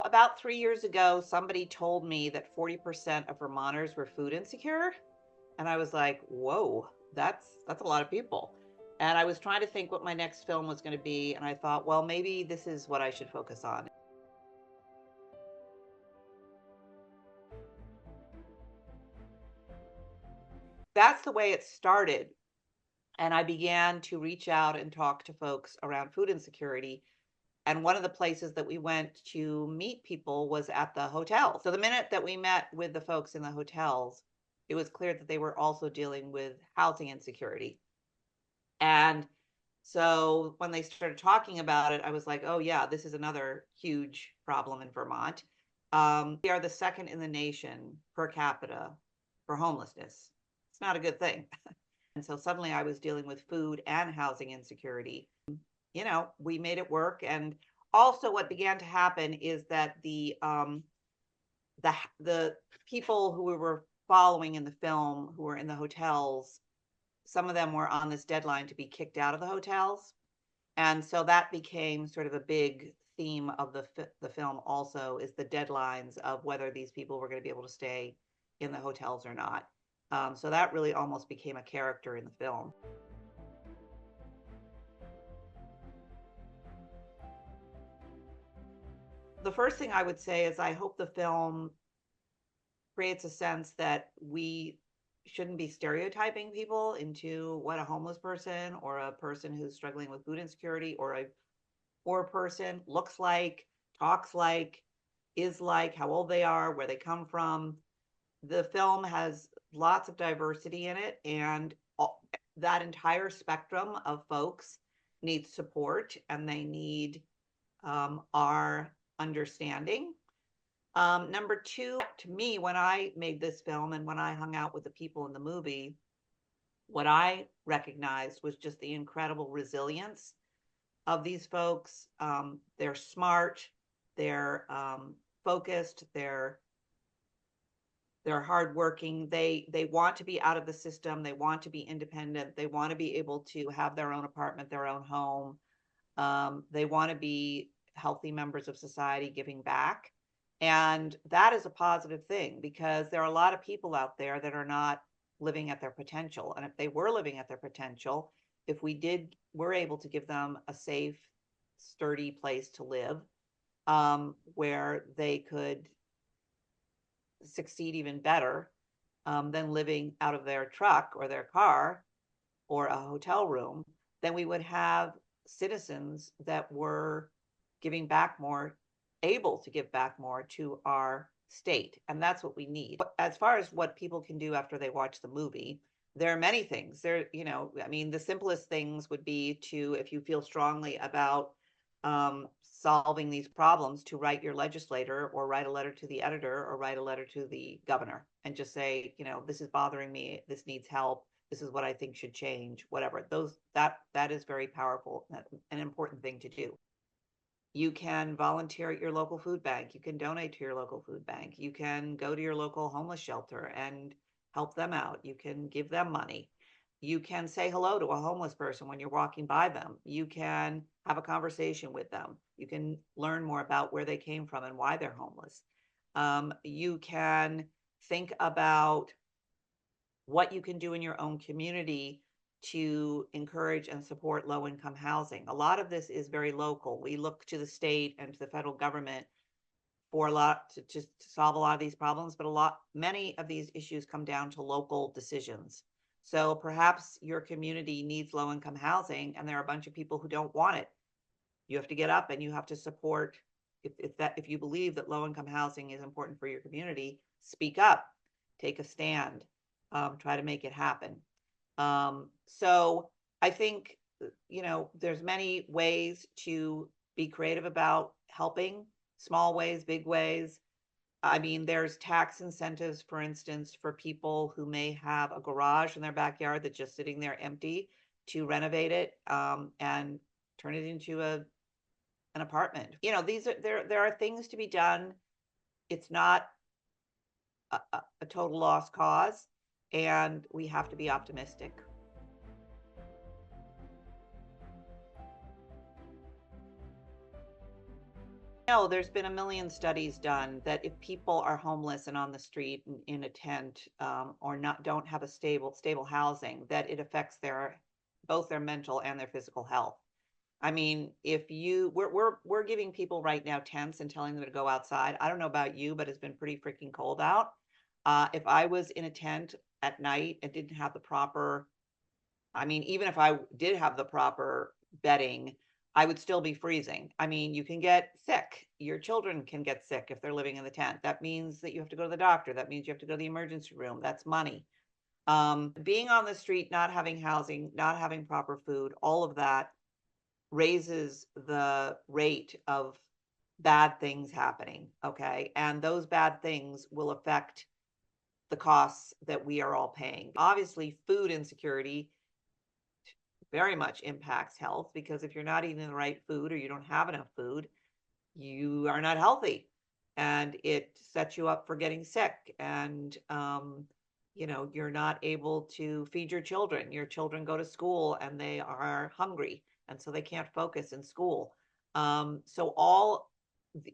about 3 years ago, somebody told me that 40% of Vermonters were food insecure. And I was like, whoa, that's a lot of people. And I was trying to think what my next film was going to be. And I thought, well, maybe this is what I should focus on. That's the way it started. And I began to reach out and talk to folks around food insecurity. And one of the places that we went to meet people was at the hotel. So the minute that we met with the folks in the hotels, it was clear that they were also dealing with housing insecurity. And so when they started talking about it, I was like, oh, yeah, this is another huge problem in Vermont. We are the second in the nation per capita for homelessness. It's not a good thing. And so suddenly I was dealing with food and housing insecurity. We made it work. And also what began to happen is that the people who we were following in the film who were in the hotels, some of them were on this deadline to be kicked out of the hotels. And so that became sort of a big theme of the film also, is the deadlines of whether these people were going to be able to stay in the hotels or not. So that really almost became a character in the film. The first thing I would say is I hope the film creates a sense that we shouldn't be stereotyping people into what a homeless person or a person who's struggling with food insecurity or a poor person looks like, talks like, is like, how old they are, where they come from. The film has lots of diversity in it, and that entire spectrum of folks needs support, and they need our understanding. Number two, to me, when I made this film and when I hung out with the people in the movie, what I recognized was just the incredible resilience of these folks. They're smart, they're focused, they're hardworking. They want to be out of the system. They want to be independent. They want to be able to have their own apartment, their own home. They want to be healthy members of society, giving back. And that is a positive thing because there are a lot of people out there that are not living at their potential. And if they were living at their potential, if we're able to give them a safe, sturdy place to live, where they could succeed even better than living out of their truck or their car or a hotel room, then we would have citizens that were giving back more, able to give back more to our state. And that's what we need. As far as what people can do after they watch the movie, there are many things. The simplest things would be to, if you feel strongly about solving these problems, to write your legislator or write a letter to the editor or write a letter to the governor and just say, this is bothering me, this needs help, this is what I think should change, whatever. That is very powerful, an important thing to do. You can volunteer at your local food bank. You can donate to your local food bank. You can go to your local homeless shelter and help them out. You can give them money. You can say hello to a homeless person when you're walking by them. You can have a conversation with them. You can learn more about where they came from and why they're homeless. You can think about what you can do in your own community to encourage and support low-income housing. A lot of this is very local. We look to the state and to the federal government for a lot to solve a lot of these problems, but many of these issues come down to local decisions. So perhaps your community needs low-income housing and there are a bunch of people who don't want it. You have to get up and you have to support. If you believe that low-income housing is important for your community, speak up, take a stand, try to make it happen. So I think, there's many ways to be creative about helping, small ways, big ways. There's tax incentives, for instance, for people who may have a garage in their backyard that's just sitting there empty, to renovate it and turn it into an apartment. There are things to be done. It's not a total lost cause, and we have to be optimistic. No, there's been a million studies done that if people are homeless and on the street in a tent, or not don't have a stable housing, that it affects their both their mental and their physical health. I mean, if you we're giving people right now tents and telling them to go outside. I don't know about you, but it's been pretty freaking cold out. If I was in a tent at night and didn't have the proper, I mean, even if I did have the proper bedding, I would still be freezing. I mean, you can get sick. Your children can get sick if they're living in the tent. That means that you have to go to the doctor. That means you have to go to the emergency room. That's money. Being on the street, not having housing, not having proper food, all of that raises the rate of bad things happening. Okay. And those bad things will affect the costs that we are all paying. Obviously, food insecurity very much impacts health because if you're not eating the right food or you don't have enough food, you are not healthy and it sets you up for getting sick. And, you're not able to feed your children. Your children go to school and they are hungry. And so they can't focus in school. So all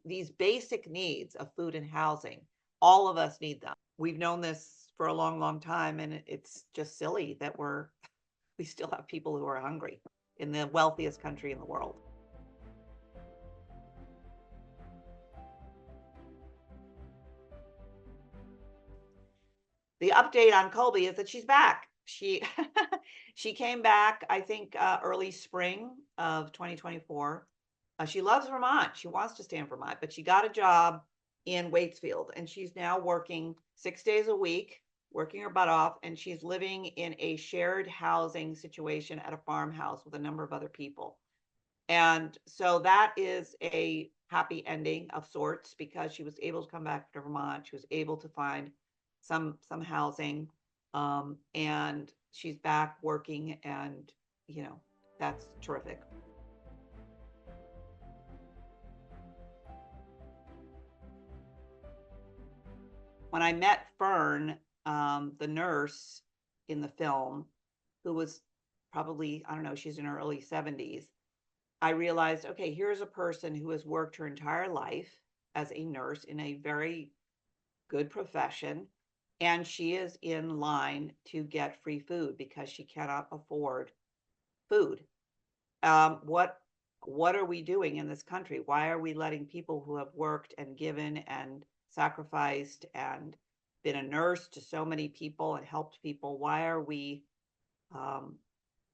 these basic needs of food and housing, all of us need them. We've known this for a long, long time. And it's just silly that we still have people who are hungry in the wealthiest country in the world. The update on Colby is that she's back. She she came back, I think, early spring of 2024. She loves Vermont. She wants to stay in Vermont, but she got a job in Waitsfield, and she's now working 6 days a week, working her butt off, and she's living in a shared housing situation at a farmhouse with a number of other people. And so that is a happy ending of sorts because she was able to come back to Vermont. She was able to find some housing, and she's back working, and that's terrific. When I met Fern, the nurse in the film, who was probably, I don't know, she's in her early 70s, I realized, okay, here's a person who has worked her entire life as a nurse in a very good profession, and she is in line to get free food because she cannot afford food. What are we doing in this country? Why are we letting people who have worked and given and sacrificed and been a nurse to so many people and helped people? Why are we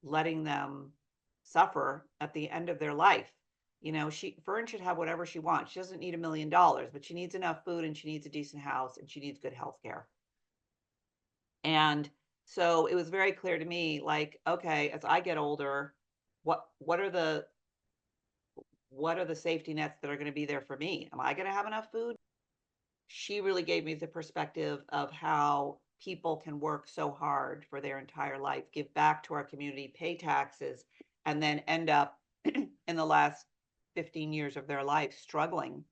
letting them suffer at the end of their life? Fern should have whatever she wants. She doesn't need $1 million, but she needs enough food and she needs a decent house and she needs good health care. And so it was very clear to me, like, okay, as I get older, what are the safety nets that are going to be there for me? Am I going to have enough food? She really gave me the perspective of how people can work so hard for their entire life, give back to our community, pay taxes, and then end up in the last 15 years of their life struggling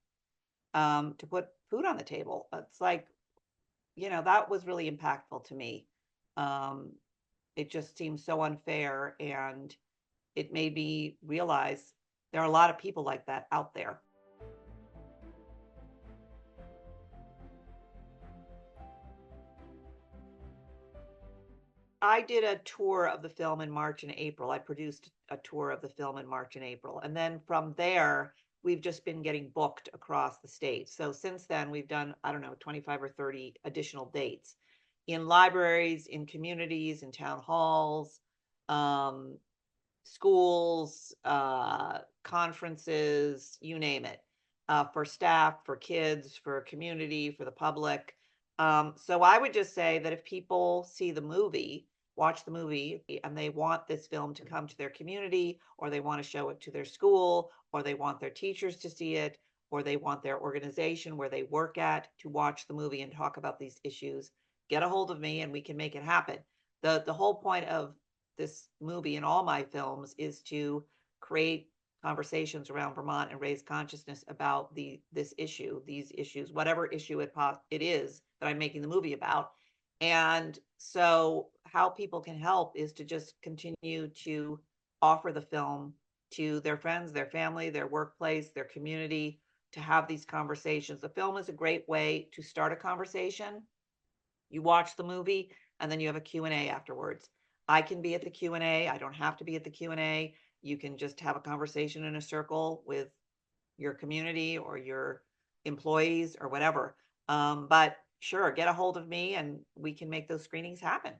to put food on the table. It's like, that was really impactful to me. It just seems so unfair, and it made me realize there are a lot of people like that out there. I did a tour of the film in March and April. I produced a tour of the film in March and April. And then from there, we've just been getting booked across the state. So since then, we've done, I don't know, 25 or 30 additional dates in libraries, in communities, in town halls, um, schools, conferences, you name it, for staff, for kids, for community, for the public. So I would just say that if people see the movie, watch the movie, and they want this film to come to their community, or they want to show it to their school, or they want their teachers to see it, or they want their organization where they work at to watch the movie and talk about these issues, get a hold of me and we can make it happen. The whole point of this movie and all my films is to create conversations around Vermont and raise consciousness about these issues, whatever issue it is that I'm making the movie about. And so how people can help is to just continue to offer the film to their friends, their family, their workplace, their community, to have these conversations. The film is a great way to start a conversation. You watch the movie and then you have a Q&A afterwards. I can be at the Q&A. I don't have to be at the Q&A. You can just have a conversation in a circle with your community or your employees or whatever. But sure, get a hold of me and we can make those screenings happen.